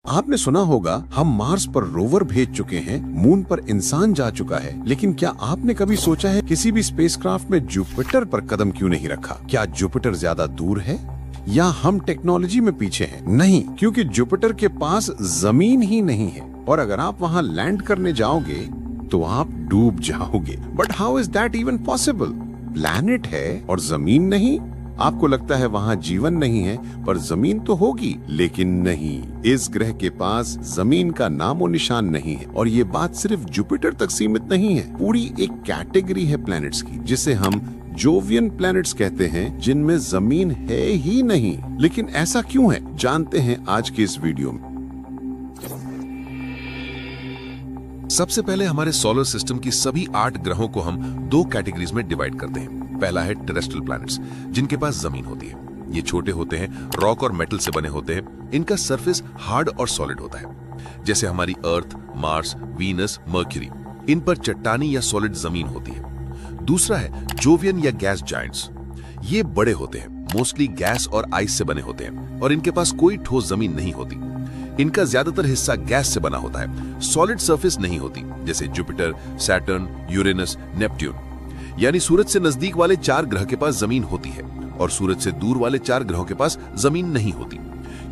आपने सुना होगा हम मार्स पर रोवर भेज चुके हैं, मून पर इंसान जा चुका है, लेकिन क्या आपने कभी सोचा है किसी भी स्पेसक्राफ्ट में जुपिटर पर कदम क्यों नहीं रखा? क्या जुपिटर ज्यादा दूर है या हम टेक्नोलॉजी में पीछे हैं? नहीं, क्योंकि जुपिटर के पास जमीन ही नहीं है और अगर आप वहाँ लैंड करने जाओगे तो आप डूब जाओगे। But how is that even possible? Planet है और जमीन नहीं। आपको लगता है वहाँ जीवन नहीं है, पर जमीन तो होगी, लेकिन नहीं, इस ग्रह के पास जमीन का नामो निशान नहीं है। और ये बात सिर्फ जुपिटर तक सीमित नहीं है, पूरी एक कैटेगरी है प्लैनेट्स की जिसे हम जोवियन प्लैनेट्स कहते हैं, जिनमें जमीन है ही नहीं। लेकिन ऐसा क्यों है, जानते हैं आज के इस वीडियो में। सबसे पहले हमारे सोलर सिस्टम की सभी 8 ग्रहों को हम 2 कैटेगरीज में डिवाइड करते हैं। पहला है टेरेस्ट्रियल प्लैनेट्स, जिनके पास जमीन होती है। ये छोटे होते हैं, रॉक और मेटल से बने होते हैं। इनका सरफेस हार्ड और सॉलिड होता है, जैसे हमारी अर्थ, मार्स, वीनस, मर्क्यूरी। इन पर चट्टानी या सॉलिड जमीन होती है। दूसरा है जोवियन या गैस जायंट्स। ये बड़े होते हैं, मोस्टली गैस और आइस से बने होते हैं और इनके पास कोई ठोस जमीन नहीं होती। इनका ज्यादातर हिस्सा गैस से बना होता है, सॉलिड सरफेस नहीं होती, जैसे जुपिटर, सैटर्न, यूरेनस, नेपट्यून। यानी सूरज से नजदीक वाले 4 ग्रह के पास जमीन होती है और सूरज से दूर वाले 4 ग्रहों के पास जमीन नहीं होती,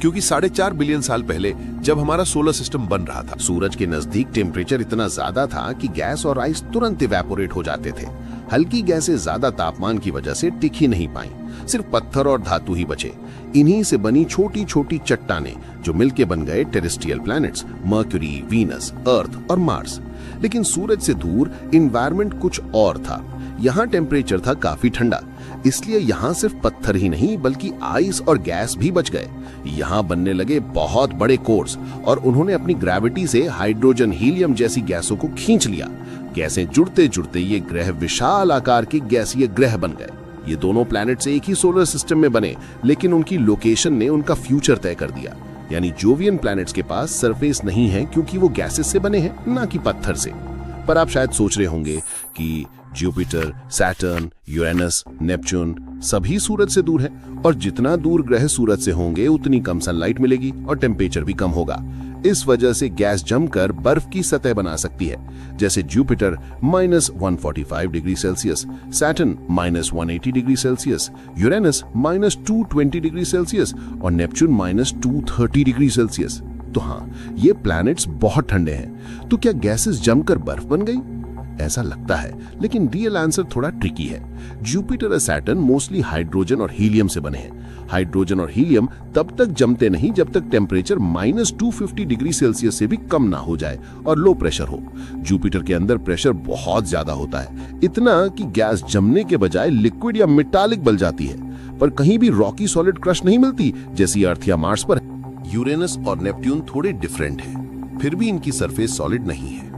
क्योंकि 4.5 बिलियन साल पहले जब हमारा सोलर सिस्टम बन रहा था, सूरज के नजदीक टेम्परेचर इतना ज्यादा था कि गैस और आइस तुरंत इवेपोरेट हो जाते थे। हल्की गैसें ज्यादा तापमान की वजह से टिक ही नहीं पाई, सिर्फ पत्थर और धातु ही बचे। इन्हीं से बनी छोटी छोटी चट्टानें जो मिलके बन गए टेरेस्ट्रियल प्लैनेट्स, मर्क्यूरी, वीनस, अर्थ और मार्स। लेकिन सूरज से दूर एनवायरनमेंट कुछ और था। यहाँ टेम्परेचर था काफी ठंडा, इसलिए यहाँ सिर्फ पत्थर ही नहीं बल्कि आइस और गैस भी बच गए। यहाँ बनने लगे बहुत बड़े कोर्स और उन्होंने अपनी ग्रेविटी से हाइड्रोजन, हीलियम जैसी गैसों को खींच लिया। गैसें जुड़ते जुड़ते ये ग्रह विशाल आकार के गैसीय ग्रह बन गए। ये दोनों प्लैनेट्स एक ही सोलर सिस्टम में बने, लेकिन उनकी लोकेशन ने उनका फ्यूचर तय कर दिया। यानी जोवियन प्लैनेट्स के पास सरफेस नहीं है क्योंकि वो गैसेस से बने हैं, ना कि पत्थर से। पर आप शायद सोच रहे होंगे कि जुपिटर, सैटर्न, यूरेनस, नेपच्यून सभी सूरज से दूर हैं और जितना दूर ग्रह सूरज से होंगे उतनी कम सनलाइट मिलेगी और टेम्परेचर भी कम होगा। इस वजह से गैस जमकर बर्फ की सतह बना सकती है, जैसे Jupiter -145 degree Celsius, Saturn -180 degree Celsius, Uranus -220 degree Celsius और नेपच्यून -230 डिग्री सेल्सियस। तो हाँ, ये प्लैनेट्स बहुत ठंडे हैं। तो क्या गैसेस जमकर बर्फ बन गई? ऐसा लगता है, लेकिन रियल आंसर थोड़ा ट्रिकी है। जुपिटर और सैटर्न मोस्टली हाइड्रोजन और हीलियम से बने हैं। हाइड्रोजन और हीलियम तब तक जमते नहीं जब तक टेम्परेचर -250 डिग्री सेल्सियस से भी कम ना हो जाए और लो प्रेशर हो। जुपिटर के अंदर प्रेशर बहुत ज्यादा होता है, इतना कि गैस जमने के बजाय लिक्विड या मेटालिक बन जाती है। पर कहीं भी रॉकी सॉलिड क्रश नहीं मिलती जैसी अर्थ या मार्स पर। यूरेनस और नेपट्यून थोड़े डिफरेंट हैं, फिर भी इनकी सरफेस सॉलिड नहीं है।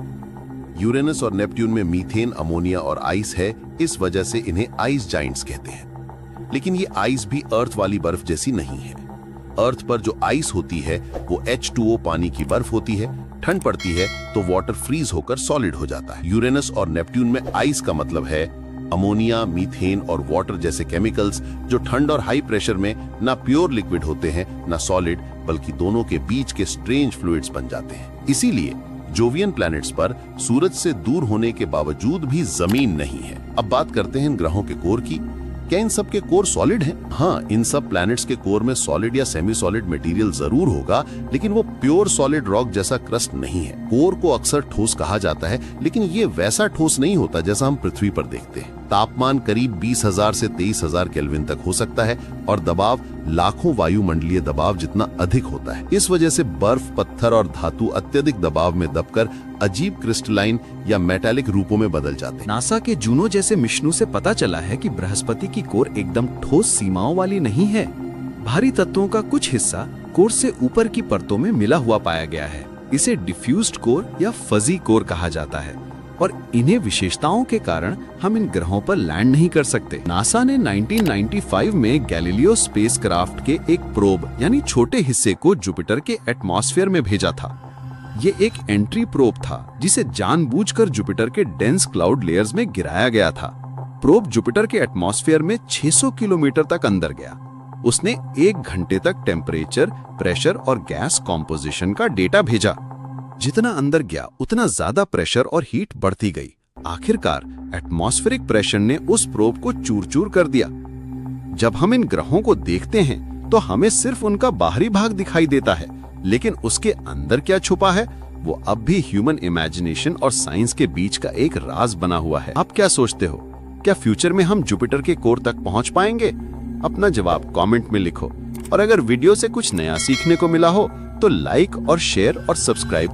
यूरेनस और नेपट्यून में मीथेन, अमोनिया और आइस है, इस वजह से इन्हें आइस जाइंट्स कहते हैं। लेकिन ये आइस भी अर्थ वाली बर्फ जैसी नहीं है। अर्थ पर जो आइस होती है वो H2O पानी की बर्फ होती है। ठंड पड़ती है तो वाटर फ्रीज होकर सॉलिड हो जाता है। यूरेनस और नेपट्यून में आइस का मतलब है अमोनिया, मीथेन और वाटर जैसे केमिकल्स, जो ठंड और हाई प्रेशर में ना प्योर लिक्विड होते हैं ना सॉलिड, बल्कि दोनों के बीच के स्ट्रेंज फ्लूइड्स बन जाते हैं। इसीलिए जोवियन प्लैनेट्स पर सूरज से दूर होने के बावजूद भी जमीन नहीं है। अब बात करते हैं इन ग्रहों के कोर की। क्या इन सब के कोर सॉलिड हैं? हाँ, इन सब प्लैनेट्स के कोर में सॉलिड या सेमी सॉलिड मटेरियल जरूर होगा, लेकिन वो प्योर सॉलिड रॉक जैसा क्रस्ट नहीं है। कोर को अक्सर ठोस कहा जाता है, लेकिन ये वैसा ठोस नहीं होता जैसा हम पृथ्वी पर देखते हैं। तापमान करीब 20,000 से 23,000 केल्विन तक हो सकता है और दबाव लाखों वायुमंडलीय दबाव जितना अधिक होता है। इस वजह से बर्फ, पत्थर और धातु अत्यधिक दबाव में दबकर अजीब क्रिस्टलाइन या मेटालिक रूपों में बदल जाते हैं। नासा के जूनो जैसे मिशनों से पता चला है कि बृहस्पति की कोर एकदम ठोस सीमाओं वाली नहीं है। भारी तत्वों का कुछ हिस्सा कोर से ऊपर की परतों में मिला हुआ पाया गया है। इसे डिफ्यूज्ड कोर या फजी कोर कहा जाता है और इन्हें विशेषताओं के कारण हम इन ग्रहों पर लैंड नहीं कर सकते। नासा ने 1995 में गैलीलियो स्पेसक्राफ्ट के एक प्रोब यानी छोटे हिस्से को जुपिटर के एटमॉस्फेयर में भेजा था। ये एक एंट्री प्रोब था जिसे जानबूझकर जुपिटर के डेंस क्लाउड लेयर्स में गिराया गया था। प्रोब जुपिटर के एटमॉस्फेयर में 600 किलोमीटर तक अंदर गया उसने 1 घंटे तक टेम्परेचर, प्रेशर और गैस कॉम्पोजिशन का डेटा भेजा। जितना अंदर गया उतना ज्यादा प्रेशर और हीट बढ़ती गई। आखिरकार एटमॉस्फेरिक प्रेशर ने उस प्रोब को चूर-चूर कर दिया। जब हम इन ग्रहों को देखते हैं तो हमें सिर्फ उनका बाहरी भाग दिखाई देता है, लेकिन उसके अंदर क्या छुपा है वो अब भी ह्यूमन इमेजिनेशन और साइंस के बीच का एक राज बना हुआ है। आप क्या सोचते हो? क्या फ्यूचर में हम जुपिटर के कोर तक पहुंच पाएंगे? अपना जवाब कमेंट में लिखो। और अगर वीडियो से कुछ नया सीखने को मिला हो तो लाइक और शेयर और सब्सक्राइब